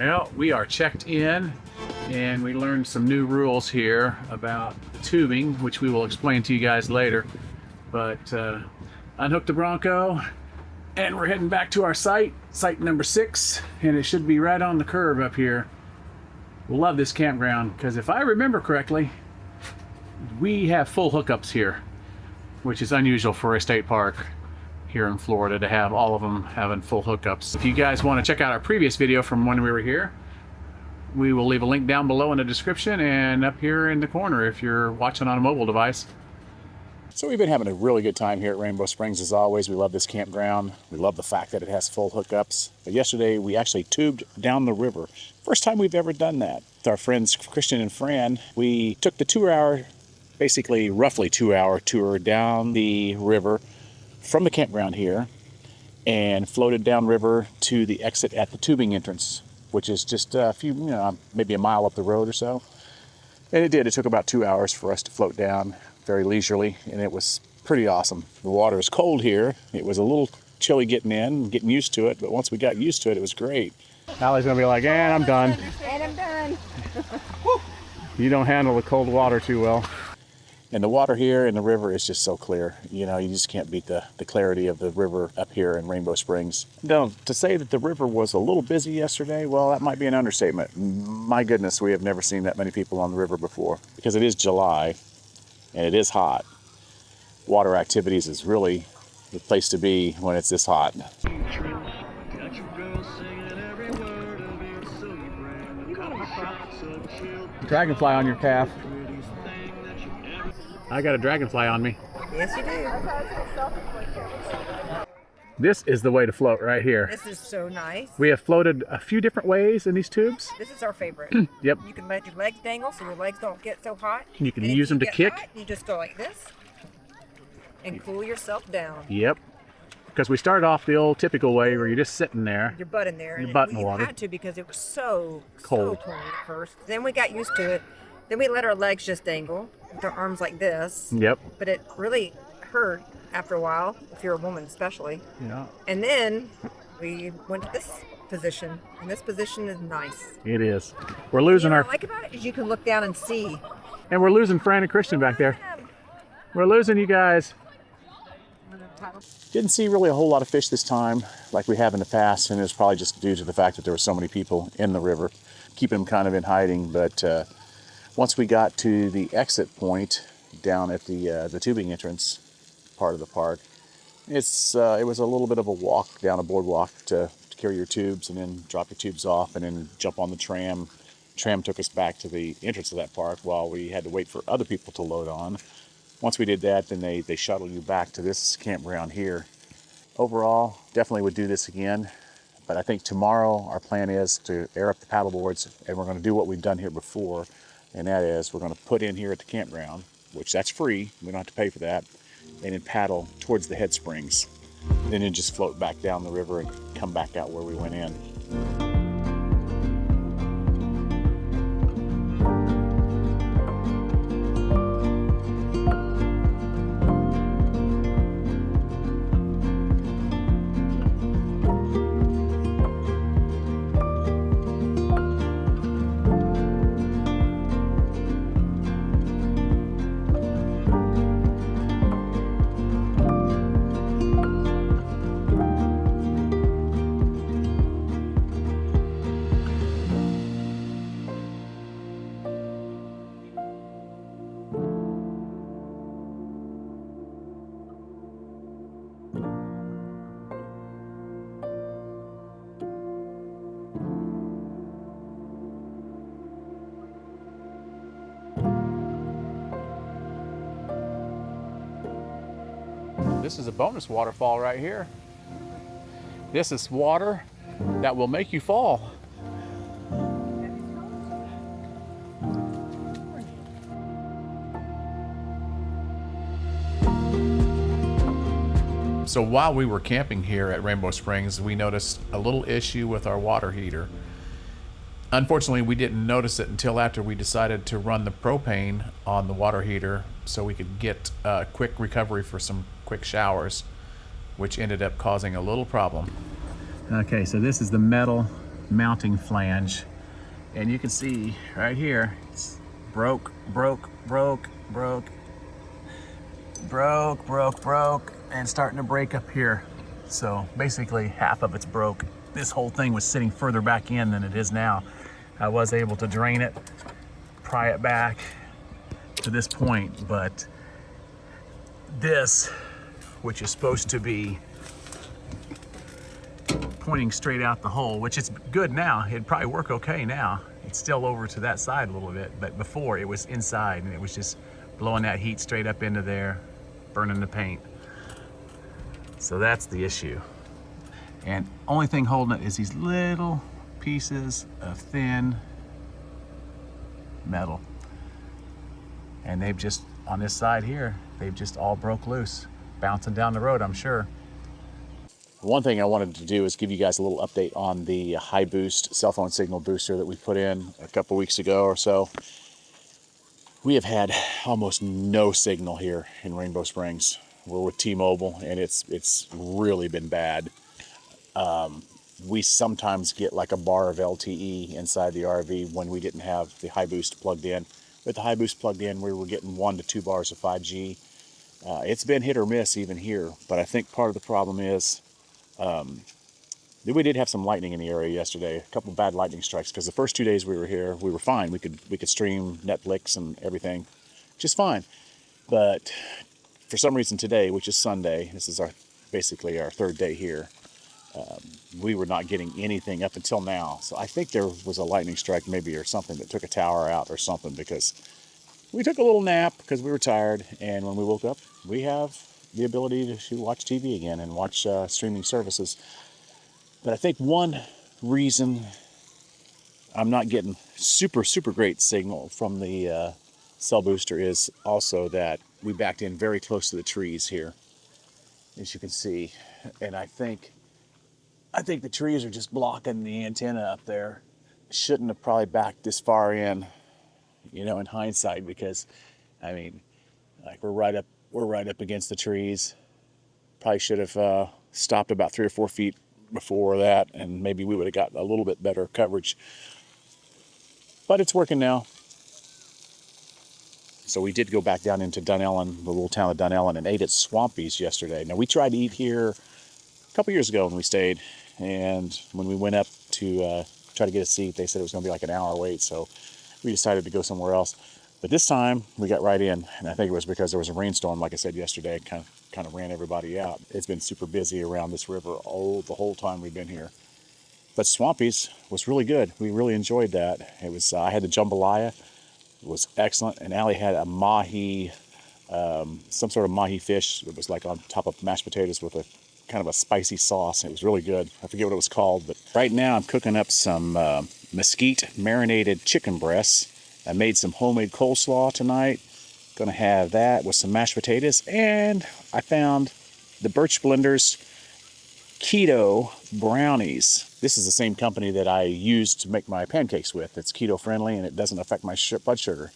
Well, we are checked in and we learned some new rules here about tubing, which we will explain to you guys later. But unhooked the Bronco and we're heading back to our site number 6, and it should be right on the curb up here. Love this campground because if I remember correctly, we have full hookups here, which is unusual for a state park here in Florida to have all of them having full hookups. If you guys want to check out our previous video from when we were here, we will leave a link down below in the description and up here in the corner if you're watching on a mobile device. So we've been having a really good time here at Rainbow Springs as always. We love this campground. We love the fact that it has full hookups. But yesterday we actually tubed down the river. First time we've ever done that. With our friends Christian and Fran, we took the 2-hour, basically roughly 2-hour tour down the river from the campground here and floated downriver to the exit at the tubing entrance, which is just a few, maybe a mile up the road or so. And it took about 2 hours for us to float down, very leisurely, and it was pretty awesome. The water is cold here. It was a little chilly getting in, getting used to it, but once we got used to it, it was great. Allie's gonna be like, and I'm done. And I'm done. You don't handle the cold water too well. And the water here in the river is just so clear. You just can't beat the clarity of the river up here in Rainbow Springs. Now, to say that the river was a little busy yesterday, well, that might be an understatement. My goodness, we have never seen that many people on the river before. Because it is July, and it is hot. Water activities is really the place to be when it's this hot. Dragonfly on your calf. I got a dragonfly on me. Yes, you do. This is the way to float right here. This is so nice. We have floated a few different ways in these tubes. This is our favorite. Yep. You can let your legs dangle so your legs don't get so hot. You can use them to kick. Hot, you just go like this and cool yourself down. Yep. Because we started off the old typical way where you're just sitting there. Your butt in there. Your butt in the water. We had to because it was so cold at first. Then we got used to it. Then we let our legs just dangle with our arms like this. Yep. But it really hurt after a while, if you're a woman especially. Yeah. And then we went to this position, and this position is nice. It is. We're losing What I like about it is you can look down and see. And we're losing Fran and Christian back there. We're losing you guys. Didn't see really a whole lot of fish this time like we have in the past, and it was probably just due to the fact that there were so many people in the river, keeping them kind of in hiding. But once we got to the exit point down at the tubing entrance part of the park, it was a little bit of a walk down a boardwalk to carry your tubes and then drop your tubes off and then jump on the tram. Tram took us back to the entrance of that park while we had to wait for other people to load on. Once we did that, then they shuttle you back to this campground here. Overall, definitely would do this again. But I think tomorrow our plan is to air up the paddleboards, and we're going to do what we've done here before. And that is we're going to put in here at the campground, which that's free. We don't have to pay for that. And then paddle towards the head springs. Then just float back down the river and come back out where we went in. This is a bonus waterfall right here. This is water that will make you fall. So while we were camping here at Rainbow Springs, we noticed a little issue with our water heater. Unfortunately, we didn't notice it until after we decided to run the propane on the water heater so we could get a quick recovery for some quick showers, which ended up causing a little problem. Okay, so this is the metal mounting flange. And you can see right here, it's broke, and starting to break up here. So basically half of it's broke. This whole thing was sitting further back in than it is now. I was able to drain it, pry it back to this point, but this, which is supposed to be pointing straight out the hole, which is good now, it'd probably work okay now. It's still over to that side a little bit, but before it was inside and it was just blowing that heat straight up into there, burning the paint. So that's the issue. And only thing holding it is these little pieces of thin metal. And they've just, on this side here, they've just all broke loose, bouncing down the road, I'm sure. One thing I wanted to do is give you guys a little update on the high boost cell phone signal booster that we put in a couple weeks ago or so. We have had almost no signal here in Rainbow Springs. We're with T-Mobile and it's really been bad. We sometimes get like a bar of LTE inside the RV when we didn't have the high boost plugged in. With the high boost plugged in, we were getting 1 to 2 bars of 5G. It's been hit or miss even here, but I think part of the problem is we did have some lightning in the area yesterday, a couple of bad lightning strikes, because the first 2 days we were here, we were fine. We could stream Netflix and everything just fine. But for some reason today, which is Sunday, this is basically our 3rd day here, we were not getting anything up until now. So I think there was a lightning strike maybe or something that took a tower out or something, because we took a little nap because we were tired, and when we woke up, we have the ability to watch TV again and watch streaming services. But I think one reason I'm not getting super great signal from the cell booster is also that we backed in very close to the trees here, as you can see. And I think the trees are just blocking the antenna up there. Shouldn't have probably backed this far in, you know, in hindsight, because I mean, like we're right up against the trees. Probably should have stopped about 3 or 4 feet before that, and maybe we would have got a little bit better coverage. But it's working now. So we did go back down into Dunellen, the little town of Dunellen, and ate at Swampy's yesterday. Now we tried to eat here a couple years ago when we stayed, and when we went up to try to get a seat, they said it was going to be like an hour wait, so we decided to go somewhere else. But this time we got right in, and I think it was because there was a rainstorm, like I said yesterday, kind of ran everybody out. It's been super busy around this river the whole time we've been here. But Swampy's was really good. We really enjoyed that. It was I had the jambalaya. It was excellent, and Allie had a mahi, some sort of mahi fish that was like on top of mashed potatoes with a kind of a spicy sauce. It was really good. I forget what it was called, but right now I'm cooking up some mesquite marinated chicken breasts. I made some homemade coleslaw tonight. Gonna have that with some mashed potatoes, and I found the Birch Blenders keto brownies. This is the same company that I used to make my pancakes with. It's keto friendly and it doesn't affect my blood sugar.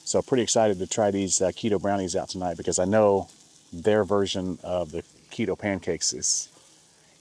So pretty excited to try these keto brownies out tonight, because I know their version of the keto pancakes is,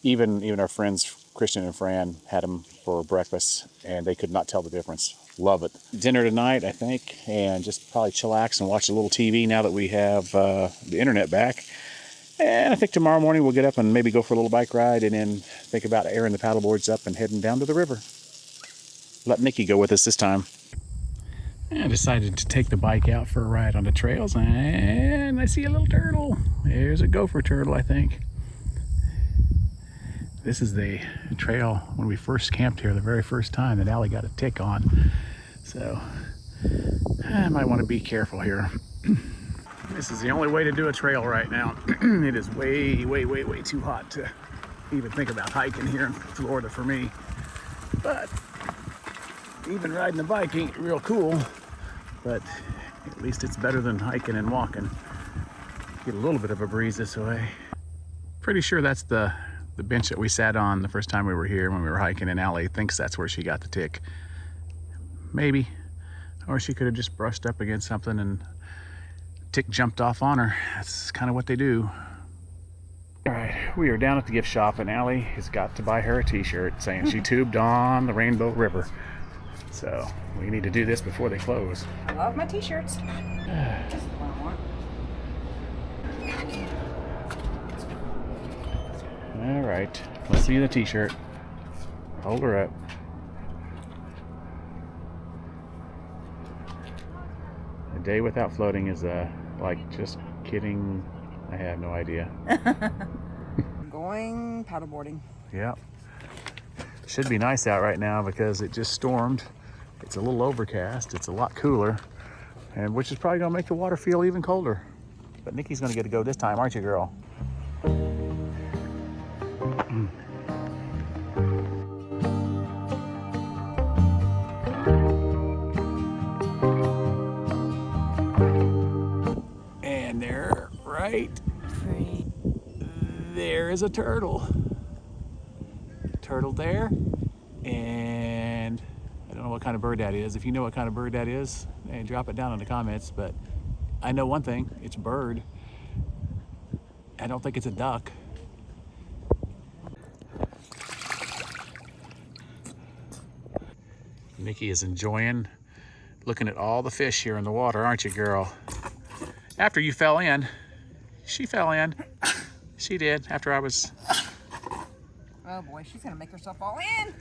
even our friends Christian and Fran had them for breakfast and they could not tell the difference. Love it. Dinner tonight, I think, and just probably chillax and watch a little TV now that we have the internet back. And I think tomorrow morning we'll get up and maybe go for a little bike ride, and then think about airing the paddleboards up and heading down to the river. Let Nikki go with us this time. I decided to take the bike out for a ride on the trails, and I see a little turtle. There's a gopher turtle, I think. This is the trail when we first camped here, the very first time that Allie got a tick on. So I might want to be careful here. This is the only way to do a trail right now. It is way too hot to even think about hiking here in Florida for me. But even riding the bike ain't real cool, but at least it's better than hiking and walking. Get a little bit of a breeze this way. Pretty sure that's the bench that we sat on the first time we were here when we were hiking, and Allie thinks that's where she got the tick. Maybe. Or she could have just brushed up against something and tick jumped off on her. That's kind of what they do. All right, we are down at the gift shop, and Allie has got to buy her a t-shirt saying she tubed on the Rainbow River. So we need to do this before they close. I love my t-shirts. That's what I want. All right, let's see the t-shirt. Hold her up. A day without floating is like just kidding. I have no idea. Going paddleboarding. Yeah. Should be nice out right now because it just stormed. It's a little overcast. It's a lot cooler, and which is probably gonna make the water feel even colder. But Nikki's gonna get to go this time, aren't you, girl? And there, right there is a turtle. Turtle there, and I don't know what kind of bird that is. If you know what kind of bird that is, hey, drop it down in the comments. But I know one thing, it's a bird. I don't think it's a duck. Nikki is enjoying looking at all the fish here in the water, aren't you, girl? After you fell in. She fell in. She did, after I was... Oh boy, she's gonna make herself fall in.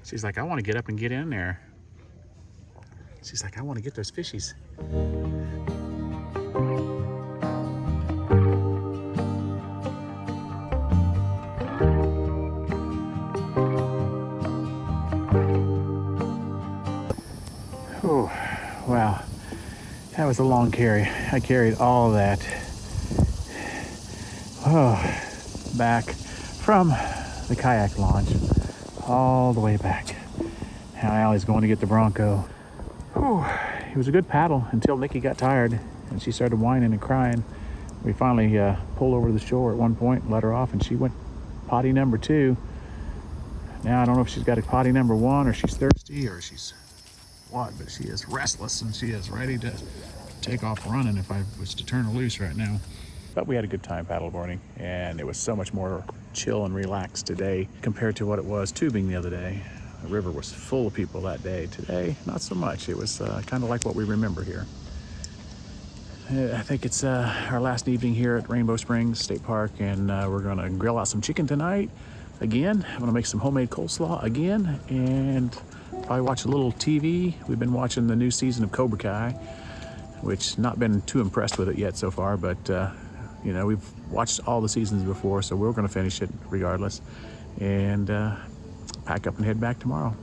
She's like, I want to get up and get in there. She's like, I want to get those fishies. Oh, wow. That was a long carry. I carried all of that. Oh, back from the kayak launch all the way back. Now Allie's going to get the Bronco. Whew, it was a good paddle until Nikki got tired and she started whining and crying. We finally pulled over to the shore at one point, let her off, and she went potty number 2. Now I don't know if she's got a potty number 1 or she's thirsty or she's what, but she is restless and she is ready to take off running if I was to turn her loose right now. But we had a good time paddleboarding, and it was so much more chill and relaxed today compared to what it was tubing the other day. The river was full of people that day. Today, not so much. It was kind of like what we remember here. I think it's our last evening here at Rainbow Springs State Park, and we're gonna grill out some chicken tonight. Again, I'm gonna make some homemade coleslaw again, and probably watch a little TV. We've been watching the new season of Cobra Kai, which not been too impressed with it yet so far, but you know, we've watched all the seasons before, so we're going to finish it regardless, and pack up and head back tomorrow.